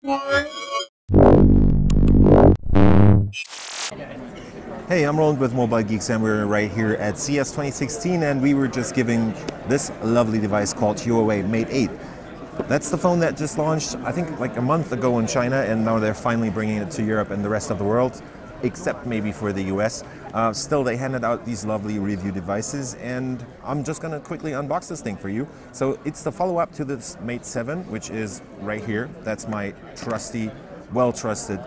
Hey, I'm Roland with Mobile Geeks, and we're right here at CES 2016, and we were just giving this lovely device called Huawei Mate 8. That's the phone that just launched, I think, like a month ago in China, and now they're finally bringing it to Europe and the rest of the world, except maybe for the US. Still, they handed out these lovely review devices, and I'm just going to quickly unbox this thing for you. So it's the follow-up to this Mate 7, which is right here. That's my trusty, well-trusted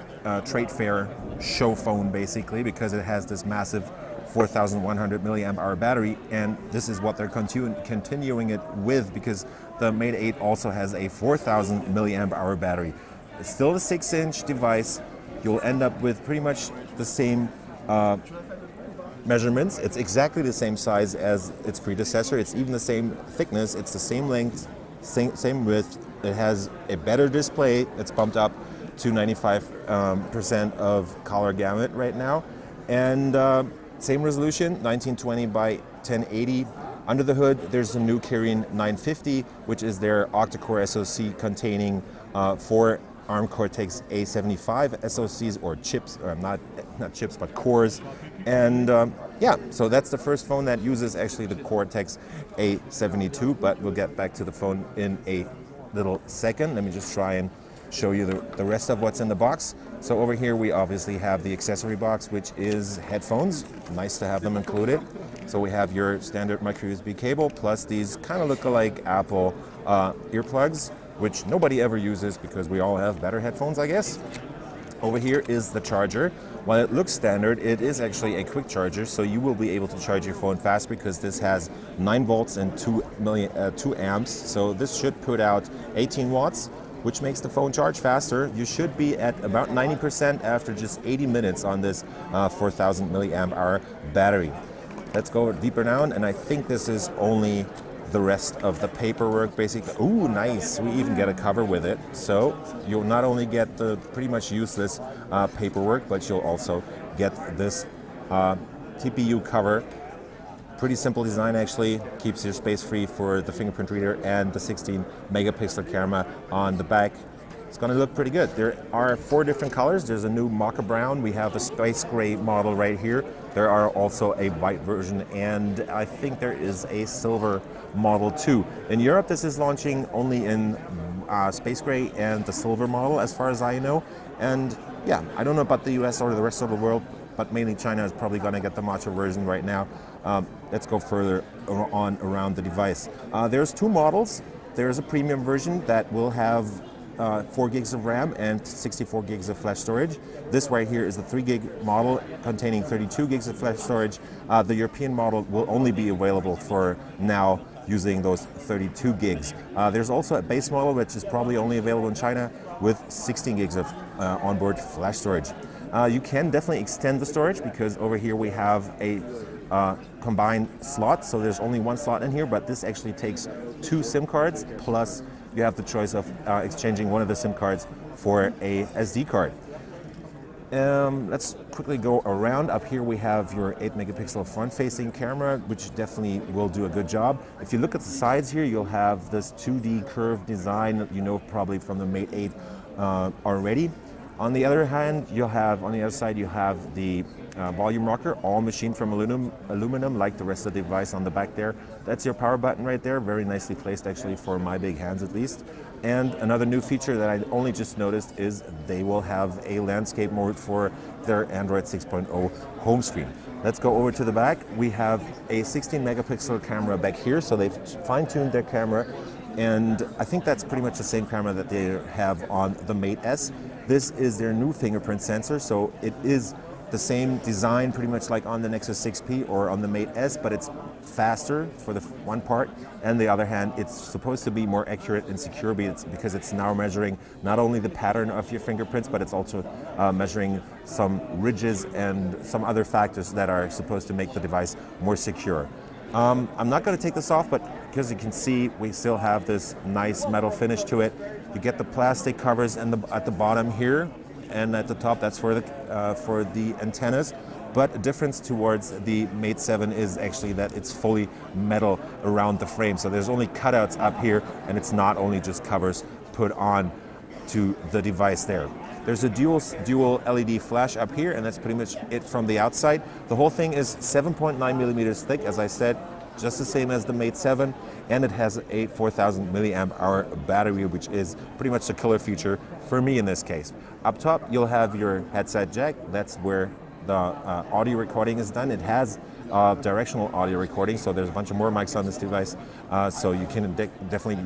trade fair show phone, basically, because it has this massive 4,100 milliamp hour battery, and this is what they're continuing it with, because the Mate 8 also has a 4,000 milliamp hour battery. It's still a 6-inch device. You'll end up with pretty much the same measurements. It's exactly the same size as its predecessor. It's even the same thickness. It's the same length, same width. It has a better display. It's bumped up to 95% of color gamut right now, and same resolution, 1920 by 1080. Under the hood, there's a new Kirin 950, which is their octa-core SoC containing 4 ARM Cortex A75 SoCs, or chips, or not chips, but cores. And yeah, so that's the first phone that uses actually the Cortex A72, but we'll get back to the phone in a little second. Let me just try and show you the rest of what's in the box. So over here we obviously have the accessory box, which is headphones. Nice to have them included. So we have your standard micro USB cable, plus these kind of look alike Apple earplugs, which nobody ever uses because we all have better headphones, I guess. Over here is the charger. While it looks standard, it is actually a quick charger, so you will be able to charge your phone fast because this has 9 volts and 2 amps. So this should put out 18 watts. Which makes the phone charge faster. You should be at about 90% after just 80 minutes on this 4,000 milliamp hour battery. Let's go deeper down, and I think this is only the rest of the paperwork, basically. Ooh, nice, we even get a cover with it. So you'll not only get the pretty much useless paperwork, but you'll also get this TPU cover. Pretty simple design, actually. Keeps your space free for the fingerprint reader and the 16 megapixel camera on the back. It's going to look pretty good. There are 4 different colors. There's a new mocha brown. We have the space gray model right here. There are also a white version, and I think there is a silver model too. In Europe, this is launching only in space gray and the silver model, as far as I know. And yeah, I don't know about the US or the rest of the world, but mainly China is probably going to get the matcha version right now. Let's go further on around the device. There's 2 models. There's a premium version that will have 4 gigs of RAM and 64 gigs of flash storage. This right here is the 3 gig model containing 32 gigs of flash storage. The European model will only be available for now using those 32 gigs. There's also a base model, which is probably only available in China, with 16 gigs of onboard flash storage. You can definitely extend the storage, because over here we have a combined slot, so there's only 1 slot in here, but this actually takes 2 SIM cards, plus you have the choice of exchanging one of the SIM cards for a SD card. Let's quickly go around. Up here we have your 8 megapixel front-facing camera, which definitely will do a good job. If you look at the sides here, you'll have this 2D curved design that you know probably from the Mate 8 already. On the other hand, you'll have, on the other side, you have the volume rocker, all machined from aluminum, like the rest of the device on the back there. That's your power button right there, very nicely placed actually for my big hands at least. And another new feature that I only just noticed is they will have a landscape mode for their Android 6.0 home screen. Let's go over to the back. We have a 16 megapixel camera back here, so they've fine-tuned their camera, and I think that's pretty much the same camera that they have on the Mate S. This is their new fingerprint sensor, so it is the same design pretty much like on the Nexus 6P or on the Mate S, but it's faster for the one part, and the other hand, it's supposed to be more accurate and secure because it's now measuring not only the pattern of your fingerprints, but it's also measuring some ridges and some other factors that are supposed to make the device more secure. I'm not going to take this off, but because you can see, we still have this nice metal finish to it. You get the plastic covers at the bottom here, and at the top, that's for the antennas. But a difference towards the Mate 7 is actually that it's fully metal around the frame. So there's only cutouts up here, and it's not only just covers put on. to the device there. There's a dual LED flash up here, and that's pretty much it from the outside. The whole thing is 7.9 millimeters thick, as I said, just the same as the Mate 7, and it has a 4,000 milliamp hour battery, which is pretty much the killer feature for me in this case. Up top, you'll have your headset jack. That's where the audio recording is done. It has directional audio recording, so there's a bunch of more mics on this device, so you can definitely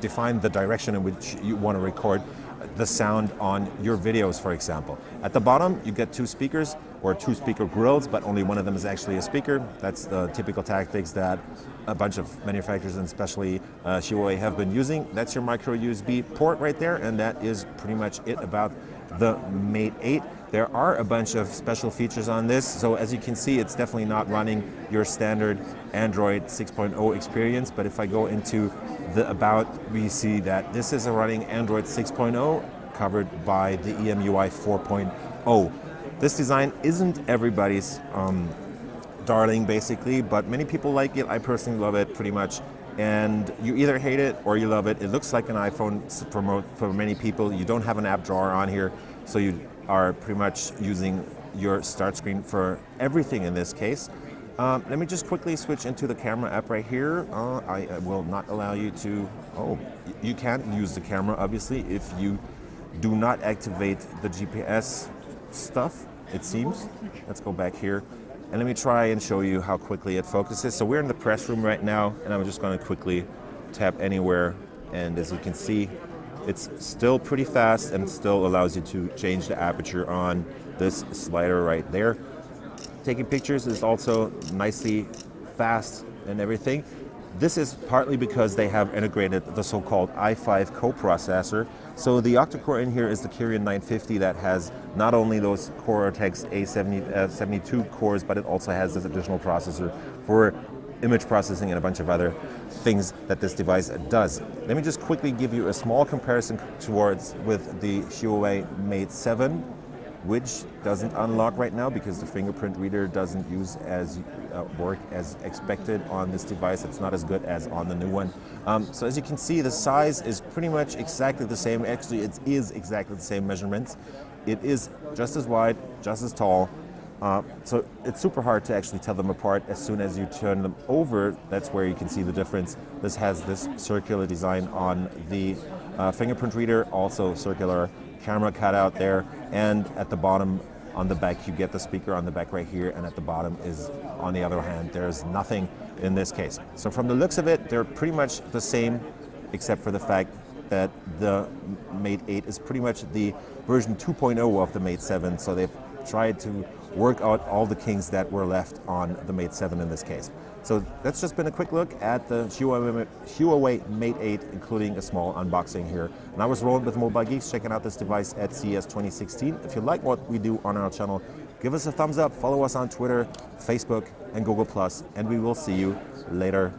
define the direction in which you want to record the sound on your videos, for example. At the bottom, you get two speakers, or two speaker grills, but only one of them is actually a speaker. That's the typical tactics that a bunch of manufacturers, and especially Huawei, have been using. That's your micro USB port right there, and that is pretty much it about the Mate 8. There are a bunch of special features on this, so as you can see, it's definitely not running your standard Android 6.0 experience, but if I go into the About, we see that this is a running Android 6.0 covered by the EMUI 4.0. This design isn't everybody's darling, basically, but many people like it. I personally love it pretty much, and you either hate it or you love it. It looks like an iPhone for many people. You don't have an app drawer on here, so you are pretty much using your start screen for everything in this case. Let me just quickly switch into the camera app right here. I will not allow you to, you can't use the camera obviously if you do not activate the GPS stuff, it seems. Let's go back here and let me try and show you how quickly it focuses. So we're in the press room right now, and I'm just going to quickly tap anywhere, and as you can see, it's still pretty fast and still allows you to change the aperture on this slider right there. Taking pictures is also nicely fast and everything. This is partly because they have integrated the so-called i5 coprocessor. So the octa-core in here is the Kirin 950 that has not only those Cortex A72 cores, but it also has this additional processor for image processing and a bunch of other things that this device does. Let me just quickly give you a small comparison with the Huawei Mate 7, which doesn't unlock right now because the fingerprint reader doesn't work as expected on this device. It's not as good as on the new one. So as you can see, the size is pretty much exactly the same. Actually, it is exactly the same measurements. It is just as wide, just as tall. So it's super hard to actually tell them apart. As soon as you turn them over, that's where you can see the difference. This has this circular design on the fingerprint reader, also circular camera cutout there, and at the bottom on the back you get the speaker on the back right here, and at the bottom is, on the other hand, there's nothing in this case. So from the looks of it, they're pretty much the same, except for the fact that the Mate 8 is pretty much the version 2.0 of the Mate 7, so they've tried to work out all the kinks that were left on the Mate 7 in this case. So that's just been a quick look at the Huawei Mate 8, including a small unboxing here. And I was rolling with Mobile Geeks, checking out this device at CES 2016. If you like what we do on our channel, give us a thumbs up, follow us on Twitter, Facebook, and Google+, and we will see you later.